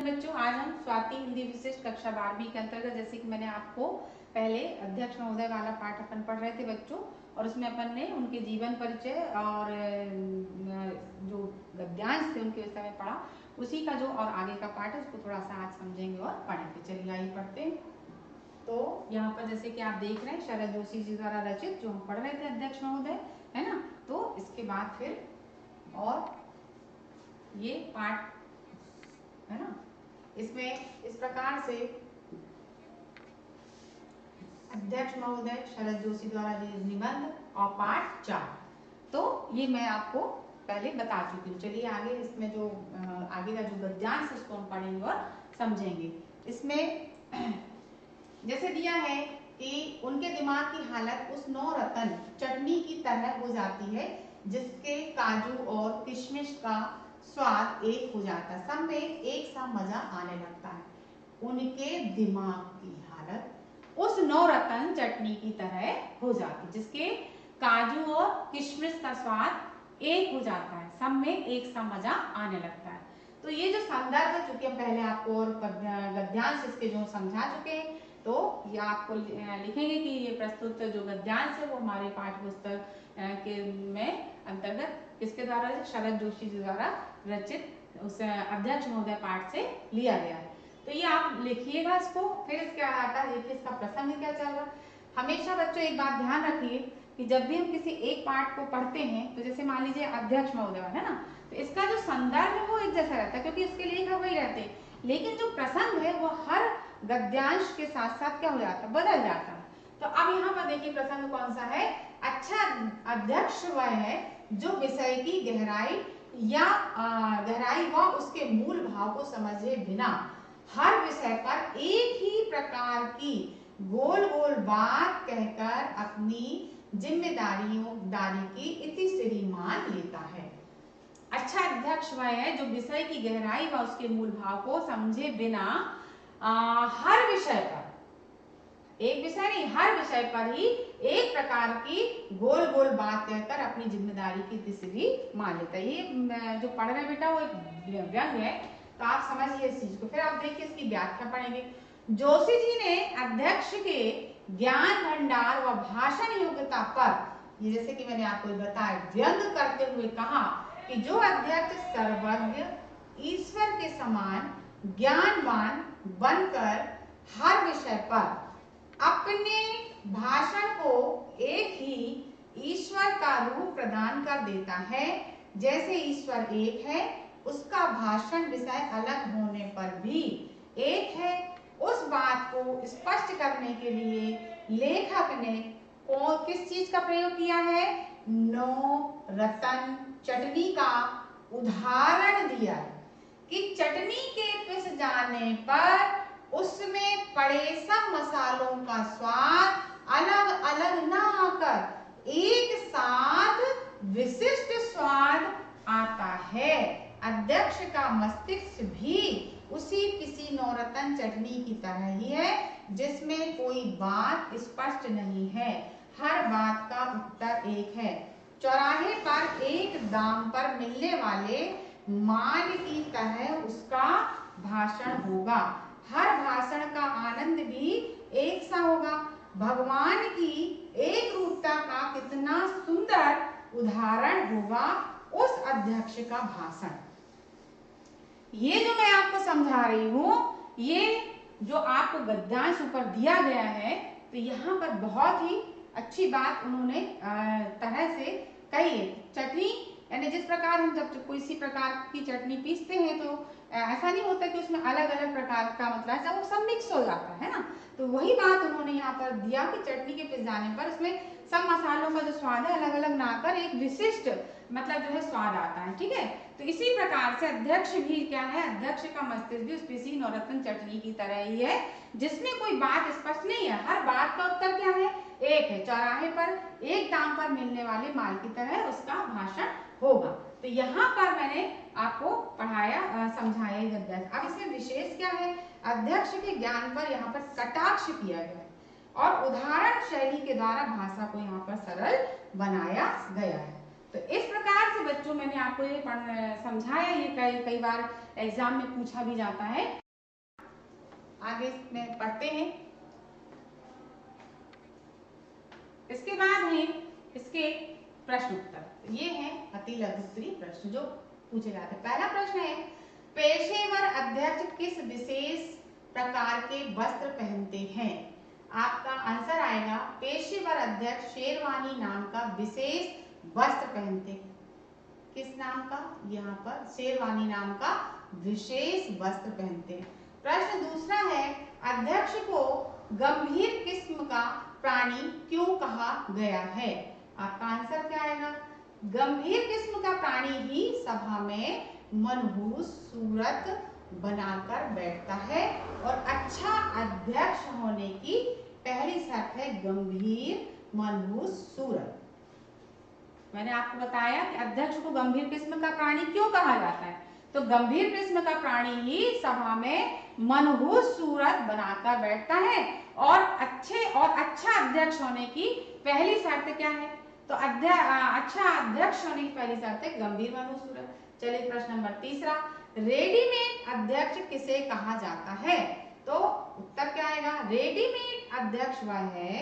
बच्चों, आज हम स्वाति हिंदी विशिष्ट कक्षा 12वीं के अंतर्गत, जैसे कि मैंने आपको पहले अध्यक्ष महोदय वाला पाठ अपन पढ़ रहे थे बच्चों, और उसमें अपन ने उनके जीवन परिचय और जो गद्यांश थे उनके विषय में पढ़ा। उसी का जो और आगे का पाठ है उसको थोड़ा सा आज समझेंगे और पढ़ेंगे। चलिए आइए पढ़ते हैं। तो यहाँ पर जैसे कि आप देख रहे हैं शरद जोशी जी द्वारा रचित जो हम पढ़ रहे थे अध्यक्ष महोदय, है ना। तो इसके बाद फिर और ये पाठ है ना, इसमें इस प्रकार से अध्यक्ष महोदय शरद जोशी द्वारा निबंध और पाठ 4, तो ये मैं आपको पहले बता चुकी हूँ। चलिए आगे इसमें जो आगे का जो गद्यांश है उसको हम पढ़ेंगे और समझेंगे। इसमें जैसे दिया है कि उनके दिमाग की हालत उस नौरतन चटनी की तरह हो जाती है जिसके काजू और किशमिश का स्वाद एक हो जाता है, सब में एक सा मजा आने लगता है। उनके दिमाग की हालत उस नौरतन चटनी की तरह हो जाती है जिसके काजू और किशमिश का स्वाद एक हो जाता है, सब में एक सा मजा आने लगता है। तो ये जो संदर्भ है, चूंकि हम पहले आपको और गद्यांश इसके जो समझा चुके हैं, तो ये आपको लिखेंगे कि ये प्रस्तुत जो गद्यांश है वो हमारे पाठ्य पुस्तक के में अंतर्गत किसके द्वारा, शरद जोशी जी द्वारा रचित उस अध्यक्ष महोदय पाठ से लिया गया है। तो ये आप लिखिएगा इसको। फिर इसके आता है, देखिए इसका प्रसंग क्या चल रहा। हमेशा बच्चों एक बात ध्यान रखिए कि जब भी हम किसी एक पाठ को पढ़ते हैं, तो जैसे मान लीजिए अध्यक्ष महोदय है ना, तो इसका जो संदर्भ है वो एक जैसा रहता है क्योंकि इसके लेखक वही रहते हैं, लेकिन जो प्रसंग है वो हर गद्यांश के साथ साथ क्या हो जाता है, बदल जाता है। तो अब यहाँ पर देखिए प्रसंग कौन सा है। अच्छा अध्यक्ष वह है जो विषय की गहराई व उसके मूल भाव को समझे बिना हर विषय पर एक ही प्रकार की गोल गोल बात कहकर अपनी जिम्मेदारी की इतिश्री मान लेता है। अच्छा अध्यक्ष वह है जो विषय की गहराई व उसके मूल भाव को समझे बिना हर विषय पर, एक विषय नहीं हर विषय पर ही एक प्रकार की गोल गोल बात कहकर अपनी जिम्मेदारी की तिसरी मान लेता है। ये जो पढ़ रहे बेटा वो एक व्यंग है, तो आप समझिए इस चीज को। फिर आप देखिए इसकी व्याख्या पढ़ेंगे। जोशी जी ने अध्यक्ष के ज्ञान भंडार व भाषण योग्यता पर, ये जैसे कि मैंने आपको बताया, व्यंग करते हुए कहा कि जो अध्यक्ष सर्वज्ञ ईश्वर के समान ज्ञानवान बनकर हर विषय पर अपने भाषण को एक ही ईश्वर का रूप प्रदान कर देता है, जैसे ईश्वर एक है उसका भाषण विषय अलग होने पर भी एक है। उस बात को स्पष्ट करने के लिए लेखक ने किस चीज का प्रयोग किया है, नौ रतन चटनी का उदाहरण दिया है कि चटनी के पिस जाने पर उसमें पड़े सब मसालों का स्वाद अलग अलग ना आकर एक साथ विशिष्ट स्वाद आता है। अध्यक्ष का मस्तिष्क भी उसी पिसी नौरतन चटनी की तरह ही है जिसमें कोई बात स्पष्ट नहीं है, हर बात का उत्तर एक है। चौराहे पर एक दाम पर मिलने वाले माल की तरह उसका भाषण होगा, हर भाषण का आनंद भी एक सा होगा। भगवान की एक रूपता का कितना सुंदर उदाहरण होगा उस अध्यक्ष का भाषण। ये जो मैं आपको समझा रही हूँ, ये जो आपको गद्यांश ऊपर दिया गया है, तो यहाँ पर बहुत ही अच्छी बात उन्होंने तरह से कही है। चटनी यानी जिस प्रकार हम जब कोई सी प्रकार की चटनी पीसते हैं तो ऐसा नहीं होता कि उसमें अलग अलग प्रकार का मतलब वो सब मिक्स हो जाता है ना, तो वही बात उन्होंने यहाँ पर दिया कि चटनी के पिस जाने पर उसमें सब मसालों का जो स्वाद है अलग अलग ना कर एक विशिष्ट मतलब जो है स्वाद आता है। ठीक है, तो इसी प्रकार से अध्यक्ष भी क्या है, अध्यक्ष का मस्तिष्क भी उस पिसी नौरत्न चटनी की तरह ही है जिसमें कोई बात स्पष्ट नहीं है, हर बात का उत्तर क्या है, एक है। चौराहे पर एक दाम पर मिलने वाले माल की तरह उसका भाषण होगा। तो यहाँ पर मैंने आपको पढ़ाया समझाया गद्यांश। अब इसमें विशेष क्या है, अध्यक्ष के ज्ञान पर यहाँ पर कटाक्ष किया गया है और उदाहरण शैली के द्वारा भाषा को यहाँ पर सरल बनाया गया है। तो इस प्रकार से बच्चों मैंने आपको ये समझाया, ये कई बार एग्जाम में पूछा भी जाता है। आगे में पढ़ते हैं। इसके बाद है इसके प्रश्न उत्तर। ये है अति लघु उत्तरीय प्रश्न जो पूछे जाते हैं। पहला प्रश्न है, पेशेवर अध्यक्ष किस विशेष प्रकार के वस्त्र पहनते हैं? आपका आंसर आएगा, पेशेवर अध्यक्ष शेरवानी नाम का विशेष वस्त्र पहनते हैं। किस नाम का? यहाँ पर शेरवानी नाम का विशेष वस्त्र पहनते हैं। प्रश्न दूसरा है, अध्यक्ष को गंभीर किस्म का प्राणी क्यों कहा गया है? आपका आंसर क्या आएगा? गंभीर किस्म का प्राणी ही सभा में मनहूस सूरत बनाकर बैठता है और अच्छा अध्यक्ष होने की पहली शर्त है गंभीर मनहूस सूरत। मैंने आपको बताया कि अध्यक्ष को गंभीर किस्म का प्राणी क्यों कहा जाता है, तो गंभीर किस्म का प्राणी ही सभा में मनहूस सूरत बनाकर बैठता है और अच्छा अध्यक्ष होने की पहली शर्त क्या है? तो अच्छा अध्यक्ष होने की पहली शर्त है गंभीर मनहूस सूरत। चलिए प्रश्न नंबर तीसरा, रेडीमेड अध्यक्ष किसे कहा जाता है? तो उत्तर क्या आएगा? रेडीमेड अध्यक्ष वह है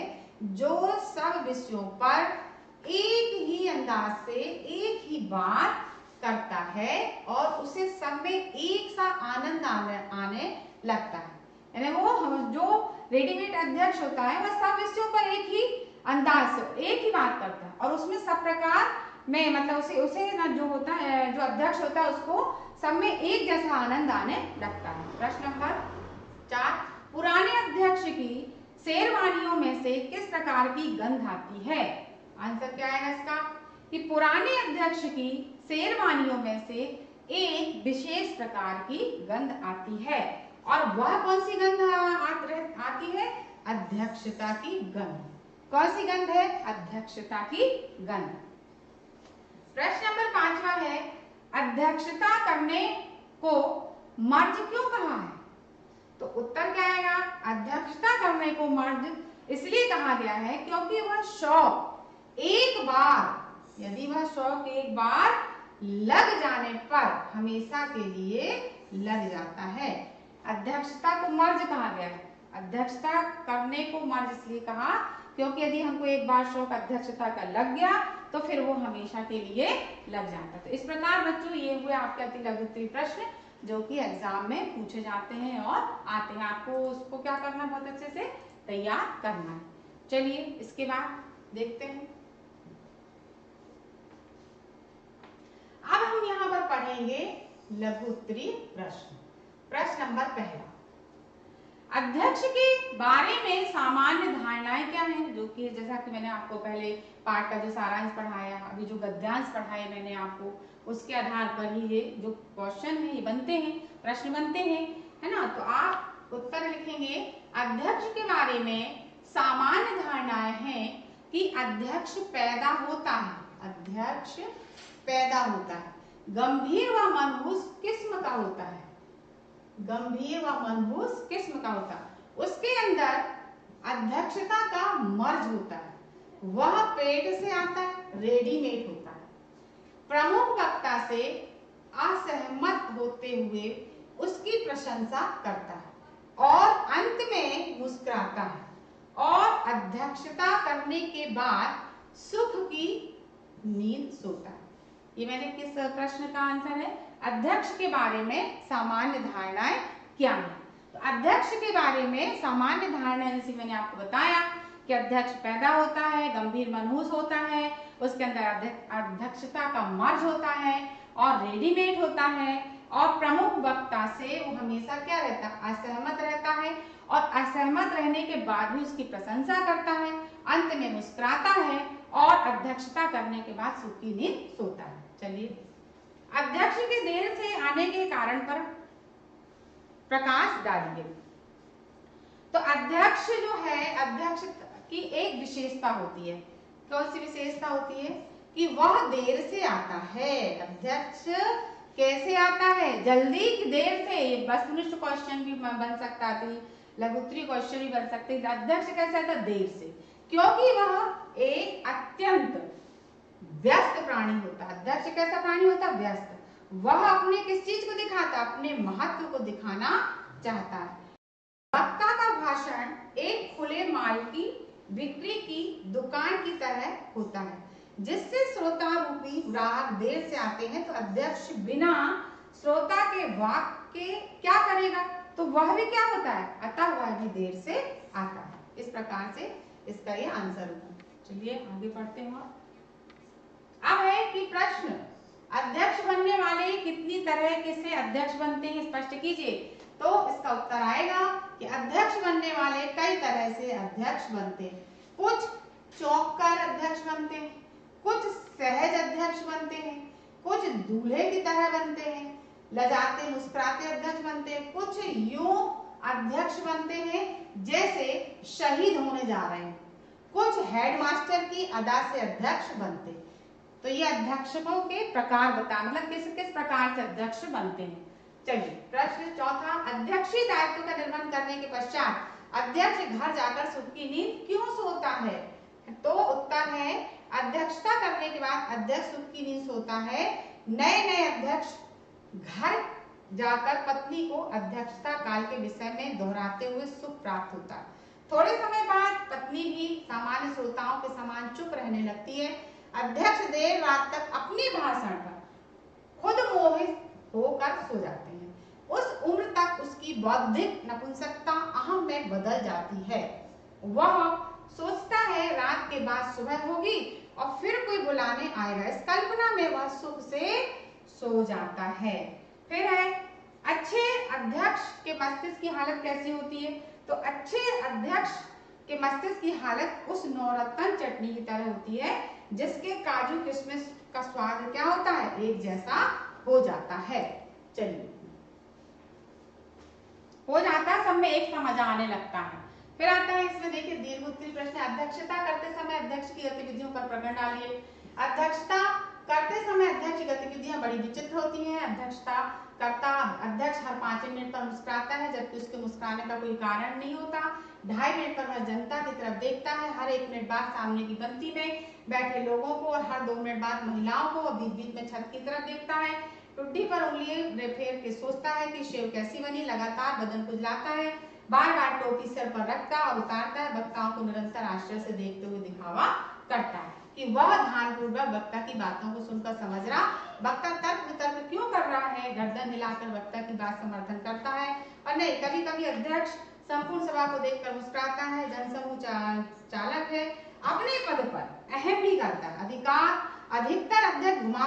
जो सब विषयों पर एक ही अंदाज से एक ही बात करता है और उसे सब में एक सा आनंद आने लगता है। यानी वो जो रेडीमेड अध्यक्ष होता है वह सब विषयों पर एक ही अंदाज से एक ही बात करता है और उसमें सब प्रकार में मतलब उसे ना जो होता है, जो अध्यक्ष होता है उसको सब में एक जैसा आनंद आने लगता है। प्रश्न नंबर 4, पुराने अध्यक्ष की शेरवानियों में से किस प्रकार की गंध आती है? आंसर क्या है इसका? कि पुराने अध्यक्ष की शेरवानियों में से एक विशेष प्रकार की गंध आती है और वह कौन सी गंध आती है? अध्यक्षता की गंध। कौन सी गंध है? अध्यक्षता की गंध। प्रश्न नंबर 5 है, अध्यक्षता करने को मर्ज क्यों कहा है? तो उत्तर क्या आएगा? अध्यक्षता करने को मर्ज इसलिए कहा गया है क्योंकि वह शौक एक बार लग जाने पर हमेशा के लिए लग जाता है। अध्यक्षता को मर्ज कहा गया है। अध्यक्षता करने को मर्ज इसलिए कहा क्योंकि यदि हमको एक बार शौक अध्यक्षता का लग गया तो फिर वो हमेशा के लिए लग जाता। तो इस प्रकार बच्चों ये हुए आपके अति लघु उत्तरीय प्रश्न जो कि एग्जाम में पूछे जाते हैं और आते हैं। आपको उसको क्या करना, बहुत अच्छे से तैयार करना है। चलिए इसके बाद देखते हैं। अब हम यहाँ पर पढ़ेंगे लघु उत्तरीय प्रश्न। प्रश्न नंबर 1, अध्यक्ष के बारे में सामान्य धारणाएं क्या हैं? जो कि जैसा कि मैंने आपको पहले पाठ का जो सारांश पढ़ाया, अभी जो गद्यांश पढ़ाए मैंने आपको, उसके आधार पर ही ये जो क्वेश्चन है ये बनते हैं, प्रश्न बनते हैं, है ना। तो आप उत्तर लिखेंगे, अध्यक्ष के बारे में सामान्य धारणाएं हैं कि अध्यक्ष पैदा होता है, अध्यक्ष पैदा होता है, गंभीर व मनहूस किस्म का होता है, गंभीर व मनहूस किस्म का होता है, उसके अंदर अध्यक्षता का मर्ज होता है, वह पेट से आता है, रेडीमेड होता है, प्रमुख वक्ता से असहमत होते हुए उसकी प्रशंसा करता है और अंत में मुस्कुराता है और अध्यक्षता करने के बाद सुख की नींद सोता है। ये मैंने किस प्रश्न का आंसर है? अध्यक्ष के बारे में सामान्य धारणाएं क्या हैं? तो अध्यक्ष के बारे में सामान्य धारणाएं जैसे मैंने आपको बताया कि अध्यक्ष पैदा होता है, गंभीर मनहूस होता है, उसके अंदर अध्यक्षता का मर्ज होता है और रेडीमेड होता है और प्रमुख वक्ता से वो हमेशा क्या रहता है? असहमत रहता है और असहमत रहने के बाद भी उसकी प्रशंसा करता है, अंत में मुस्कुराता है और अध्यक्षता करने के बाद सुख की नींद सोता है। चलिए, अध्यक्ष के देर से आने के कारण पर प्रकाश डालिए। तो अध्यक्ष जो है, अध्यक्ष की एक विशेषता होती है। कौन सी विशेषता होती है? कि वह देर से आता है। अध्यक्ष कैसे आता है? जल्दी की देर से। ये वस्तुनिष्ठ क्वेश्चन भी बन सकता है, लघु उत्तरीय क्वेश्चन भी बन सकते हैं। अध्यक्ष कैसे आता है? देर से, क्योंकि वह एक अत्यंत व्यस्त प्राणी होता है। अध्यक्ष कैसा प्राणी होता है? व्यस्त। वह अपने किस चीज को दिखाता है? अपने महत्व को दिखाना चाहता है। वक्ता का भाषण एक खुले माल की बिक्री की दुकान की तरह होता है, जिससे श्रोता रूपी ग्राहक देर से आते हैं, तो अध्यक्ष बिना श्रोता के वाक्य क्या करेगा? तो वह भी क्या होता है? अतः वह भी देर से आता है। इस प्रकार से इसका ये आंसर होगा। चलिए आगे पढ़ते हैं। अब है कि प्रश्न, अध्यक्ष बनने वाले कितनी तरह के से अध्यक्ष बनते हैं, स्पष्ट कीजिए। तो इसका उत्तर आएगा कि अध्यक्ष बनने वाले कई तरह से अध्यक्ष बनते हैं। कुछ चौंककर अध्यक्ष बनते हैं, कुछ सहज अध्यक्ष बनते हैं, कुछ दूल्हे की तरह बनते हैं, लजाते मुस्कुराते अध्यक्ष बनते हैं, कुछ यूं अध्यक्ष बनते हैं जैसे शहीद होने जा रहे हैं, कुछ हेडमास्टर की अदा से अध्यक्ष बनते हैं। तो ये अध्यक्षों के प्रकार बता, मतलब किस किस प्रकार से अध्यक्ष बनते हैं। चलिए प्रश्न चौथा, अध्यक्षीय दायित्व का निर्वहन करने के पश्चात अध्यक्ष घर जाकर सुख की नींद क्यों सोता है? तो उत्तर है, अध्यक्षता करने के बाद अध्यक्ष सुख की नींद सोता है। नए नए अध्यक्ष घर जाकर पत्नी को अध्यक्षता काल के विषय में दोहराते हुए सुख प्राप्त होता है। थोड़े समय बाद पत्नी भी सामान्य श्रोताओं के समान चुप रहने लगती है। अध्यक्ष देर रात तक अपने भाषण पर खुद मोहित होकर सो जाते हैं। उस उम्र तक उसकी बौद्धिक नपुंसकता अहम में बदल जाती है। वह सोचता है रात के बाद सुबह होगी और फिर कोई बुलाने आएगा। इस कल्पना में वह सुख से सो जाता है। फिर है, अच्छे अध्यक्ष के मस्तिष्क की हालत कैसी होती है? तो अच्छे अध्यक्ष के मस्तिष्क की हालत उस नवरत्न चटनी की तरह होती है जिसके काजू किशमिश का स्वाद क्या होता है? एक जैसा हो जाता है। चलिए हो जाता है, सब में एक सा मजा आने लगता है। फिर आता है इसमें देखिए दीर्घ उत्तरी प्रश्न, अध्यक्षता करते समय अध्यक्ष की गतिविधियों पर प्रकरण डालिए। अध्यक्षता करते समय अध्यक्ष की गतिविधियां बड़ी विचित्र होती हैं। अध्यक्षता करता अध्यक्ष हर 5 मिनट पर मुस्कुराता है, जबकि उसके मुस्कुराने का कोई कारण नहीं होता। 2.5 मिनट पर वह जनता की तरफ देखता है, हर 1 मिनट बाद सामने की पंक्ति में बैठे लोगों को, और हर 2 मिनट बाद महिलाओं को, और बीच बीच में छत की तरफ देखता है। टुड्डी पर उंगली फेर के सोचता है कि शेव कैसी बनी। लगातार बदन खुजलाता है, बार बार टोपी सिर पर रखता और उतारता है। वक्ताओं को निरंतर आश्चर्य से देखते हुए दिखावा करता है कि वह ध्यानपूर्वक वक्ता की बातों को सुनकर समझ रहा। वक्ता तर्क वितर्क क्यों कर रहा है? गर्दन हिलाकर वक्ता की बात समर्थन करता है। और नहीं, कभी कभी अध्यक्ष संपूर्ण सभा को देखकर मुस्कुराता है। जनसमूह चालक है, अपने पद पर अहम भी करता है। अधिकतर अध्यक्ष घुमा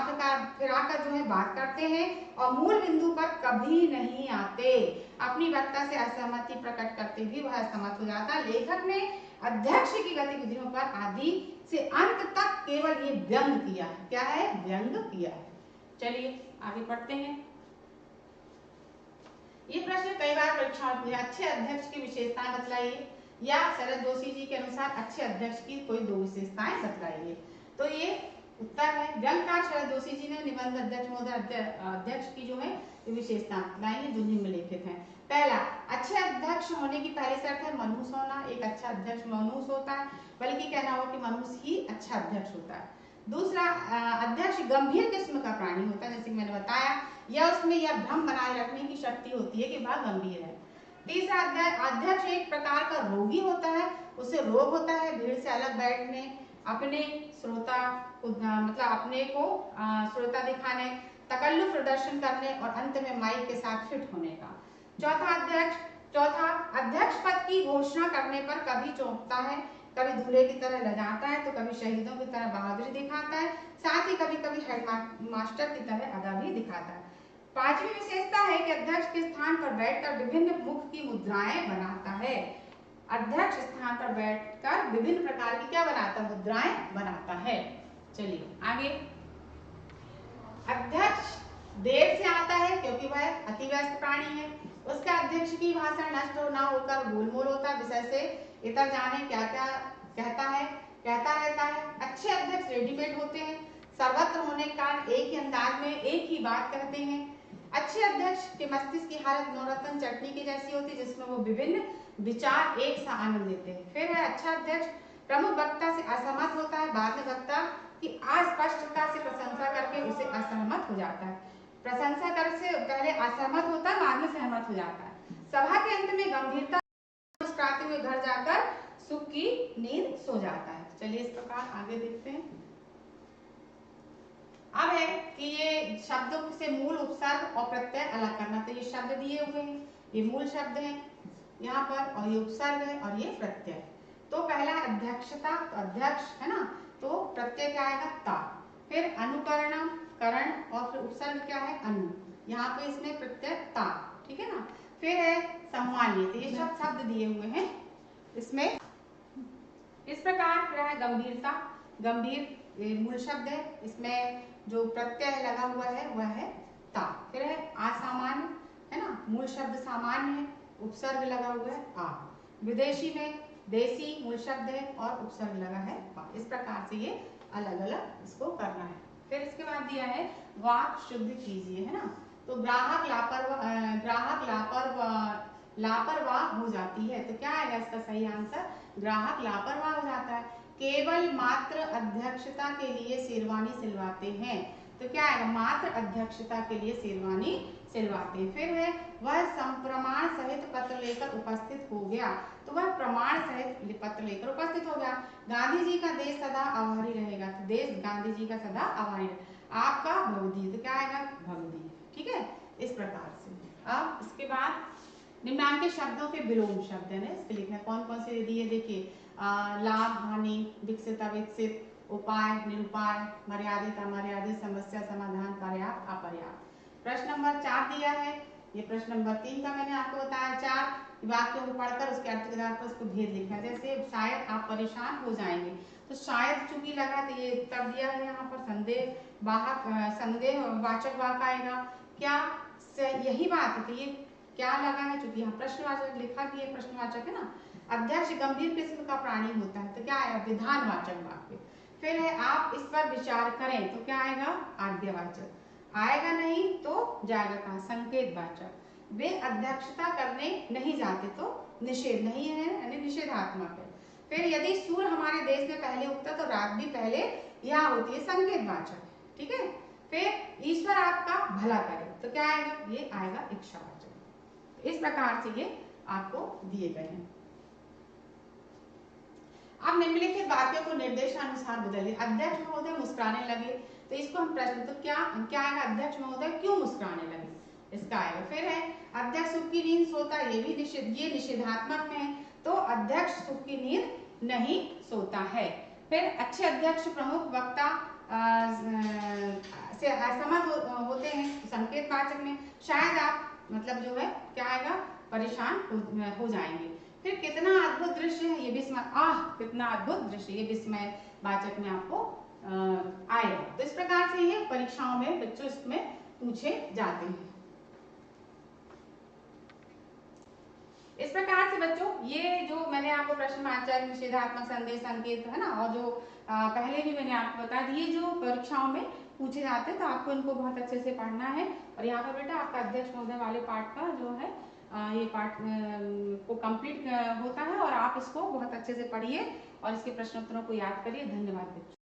फिराकर जो है बात करते हैं और मूल बिंदु पर कभी नहीं आते। अपनी वक्ता से असहमति प्रकट करते भी वह असहमत हो जाता। लेखक ने अध्यक्ष की गतिविधियों पर आदि से अंत तक केवल ये व्यंग किया है। क्या है? व्यंग किया है। चलिए आगे पढ़ते हैं। ये प्रश्न कई बार परीक्षाओं में, अच्छे अध्यक्ष की विशेषताएं बतलाइए, या शरद जोशी जी के अनुसार अच्छे अध्यक्ष की कोई 2 विशेषताएं बतलाइए। तो ये उत्तर है, व्यंगकार शरद जोशी जी ने निबंध अध्यक्ष महोदय अध्यक्ष की जो है विशेषता बताई है जो निम्नलिखित है। पहला, अच्छे अध्यक्ष होने की पहली शर्त है मनहूस होना। एक अच्छा अध्यक्ष मनहूस होता है, बल्कि कहना हो कि मनहूस ही अच्छा अध्यक्ष होता है। दूसरा, अध्यक्ष गंभीर किस्म का प्राणी होता है, जैसे कि मैंने बताया, या उसमें यह भ्रम बनाए रखने की शक्ति होती है कि वह गंभीर है। तीसरा, अध्यक्ष एक प्रकार का रोगी होता है, उसे रोग होता है भीड़ से अलग बैठने, अपने श्रोता मतलब अपने को श्रोता दिखाने, तकल्लुफ प्रदर्शन करने और अंत में माइक के साथ फिट होने का। चौथा, अध्यक्ष पद की घोषणा करने पर कभी चौंकता है, कभी दूल्हे की तरह लजाता है, तो कभी शहीदों की तरह बहादुरी दिखाता है, साथ ही कभी कभी हेड मास्टर की तरह अदा भी दिखाता है। पांचवी विशेषता है कि अध्यक्ष के स्थान पर बैठकर विभिन्न मुख की मुद्राएं बनाता है। अध्यक्ष स्थान पर बैठकर विभिन्न प्रकार की क्या बनाता है? मुद्राएं बनाता है। चलिए आगे, अध्यक्ष देर से आता है क्योंकि वह अति व्यस्त प्राणी है। उसका अध्यक्ष की भाषण नष्ट ना होकर गोलमोल होता है, विषय से इतर जाने क्या क्या कहता रहता है। अच्छे अध्यक्ष रेडीमेड होते हैं, सर्वत्र होने के कारण एक ही अंदाज में एक ही बात कहते हैं। अच्छे अध्यक्ष के मस्तिष्क की हालत नवरत्न चटनी की जैसी होती है, जिसमें वो विभिन्न विचार एक सा आनंद लेते हैं। फिर है, अच्छा अध्यक्ष प्रमुख वक्ता से असहमत होता है, बाद में वक्ता कि अस्पष्टता से प्रशंसा करके उसे असहमत हो जाता है। प्रशंसा कर से पहले असहमत होता है, बाद में सहमत हो जाता है। सभा के अंत में गंभीरता मुस्कुराते हुए घर जाकर सुख की नींद सो जाता है। चलिए इस प्रकार आगे देखते हैं। अब है कि ये शब्दों से मूल, उपसर्ग और प्रत्यय अलग करना। तो ये शब्द दिए हुए हैं, ये मूल शब्द है यहाँ पर, और ये उपसर्ग है और ये प्रत्यय। तो पहला अध्यक्षता, तो अध्यक्ष है ना, तो प्रत्यय क्या आएगा ता, फिर अनुकरणम करण, और फिर उपसर्ग क्या है अनु, यहाँ पे इसमें प्रत्यय ता, ठीक है ना। फिर है सम्मानीय, तो ये सब शब्द दिए हुए हैं इसमें। इस प्रकार फिर है गंभीरता, गंभीर ये मूल शब्द है, इसमें जो प्रत्यय लगा हुआ है वह है ता। फिर है असामान्य, है ना, मूल शब्द सामान्य है, उपसर्ग लगा हुआ है आ। विदेशी में देसी मूल शब्द है और उपसर्ग लगा है आ। इस प्रकार से ये अलग अलग इसको करना है। फिर इसके बाद दिया है वाक शुद्ध कीजिए, है ना। तो ग्राहक लापरवाह हो जाती है, तो क्या आएगा इसका सही आंसर, ग्राहक लापरवाह हो जाता है। केवल मात्र अध्यक्षता के लिए शेरवानी सिलवाते हैं, तो क्या आएगा, मात्र अध्यक्षता के लिए शेरवानी सिलवाते हैं। फिर है वह संप्रमाण सहित पत्र लेकर उपस्थित हो गया, तो वह प्रमाण सहित पत्र लेकर उपस्थित हो गया। गांधी जी का देश सदा आभारी रहेगा, तो देश गांधी जी का सदा आभारी रहेगा। आपका भवदीय, तो क्या आएगा भवदीय, ठीक है। इस प्रकार से अब इसके बाद निम्नांकित शब्दों के विलोम शब्द है ना, इसके लिखना कौन कौन से दिए, देखिए लाभ हानि, विकसित अविकसित, उपाय निरुपाय, मर्यादित अमर्यादित, समस्या समाधान, पर्याप्त अपर्याप्त। प्रश्न नंबर 4 दिया है, ये प्रश्न नंबर 3 का मैंने आपको बताया। 4 वाक्यों को पढ़कर उसके अर्थ के आधार पर उसको भेद लिखना है। जैसे शायद आप परेशान हो जाएंगे, तो शायद चूंकि लगा तो ये तब दिया है यहाँ पर संदेह वाचक वाक्य आएगा। क्या यही बात है, तो ये क्या लगा है, चूंकि यहाँ प्रश्नवाचक लिखा भी है, प्रश्नवाचक है ना। अध्यक्ष गंभीर किस्म का प्राणी होता है, तो क्या आएगा विधानवाचक वाक्य। फिर है आप इस पर विचार करें, तो क्या आएगा आज्ञावाचक। आएगा नहीं तो जाएगा कहाँ, संकेतवाचक। वे अध्यक्षता करने नहीं जाते, तो निषेध नहीं है यानी निषेधात्मक है। फिर यदि सूर्य हमारे देश में पहले उगता तो रात भी पहले यहाँ होती है, संकेतवाचक, ठीक है। फिर ईश्वर आपका भला करे, तो क्या आएगा, ये आएगा इच्छावाचक। इस प्रकार से ये आपको दिए गए हैं। अब निम्नलिखित वाक्यों को निर्देशानुसार बदलिए। अध्यक्ष महोदय मुस्कुराने लगे, तो इसको हम प्रश्न, तो क्या आएगा, अध्यक्ष महोदय क्यों मुस्कुराने लगे, इसका आएगा। फिर है अध्यक्ष सुख की नींद सोता, ये भी ये निषेधात्मक में है, तो अध्यक्ष सुख की नींद नहीं सोता है। फिर अच्छे अध्यक्ष प्रमुख वक्ता से असहमत होते हैं, संकेतवाचक में। शायद आप मतलब जो है क्या आएगा, परेशान हो जाएंगे। फिर कितना अद्भुत दृश्य है, ये विस्मय, आह कितना अद्भुत दृश्य, ये विस्मय वाचक में आपको आएगा। तो इस प्रकार से ये परीक्षाओं में बच्चों इसमें पूछे जाते हैं। इस प्रकार से बच्चों ये जो मैंने आपको प्रश्नवाचक, निषेधात्मक, संदेश, संकेत, है ना, और जो पहले भी मैंने आपको बता दिए जो परीक्षाओं में पूछे जाते हैं, तो आपको इनको बहुत अच्छे से पढ़ना है। और यहाँ पर बेटा आपका अध्यक्ष महोदय वाले पाठ का जो है ये पाठ को कंप्लीट होता है, और आप इसको बहुत अच्छे से पढ़िए और इसके प्रश्नोत्तरों को याद करिए। धन्यवाद बच्चों।